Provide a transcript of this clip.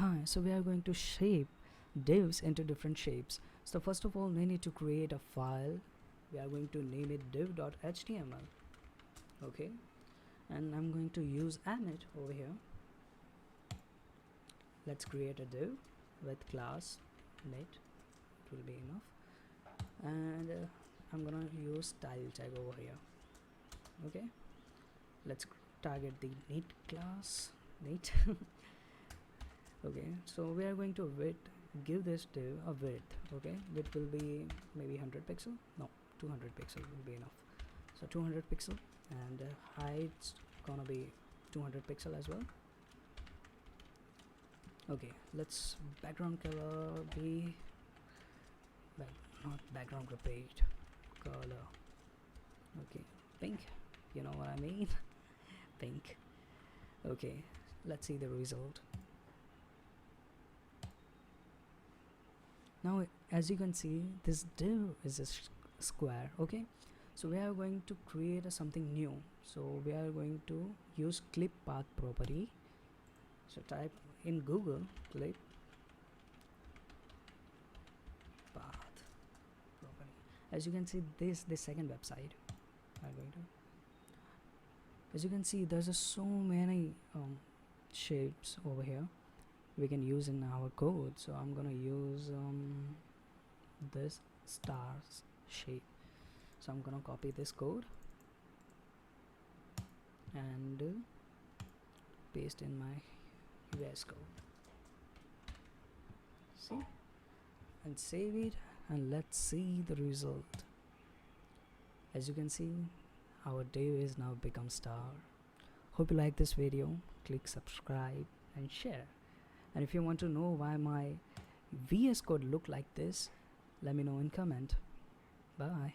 Hi, so we are going to shape divs into different shapes. So first of all, we need to create a file. We are going to name it div.html. Okay, and I'm going to use amit over here. Let's create a div with class net. It will be enough. And I'm gonna use style tag over here. Okay, let's target the net class net. Okay, so we are going to give this div a width. Okay, width will be maybe 100 pixel, no, 200 pixel will be enough. So 200 pixel, and height's gonna be 200 pixel as well. Okay, let's background color be not background repeat color. Okay, pink, you know what I mean. Pink. Okay, let's see the result. Now as you can see, this div is a square. Okay, so we are going to create something new. So we are going to use clip path property. So type in Google clip path property. As you can see, this the second website I'm going to. As you can see, there's so many shapes over here we can use in our code. So I'm gonna use this stars shape. So I'm gonna copy this code and paste in my VS Code. See, and save it, and let's see the result. As you can see, our div is now become star. Hope you like this video. Click subscribe and share. And if you want to know why my VS Code look like this, let me know in comment. Bye.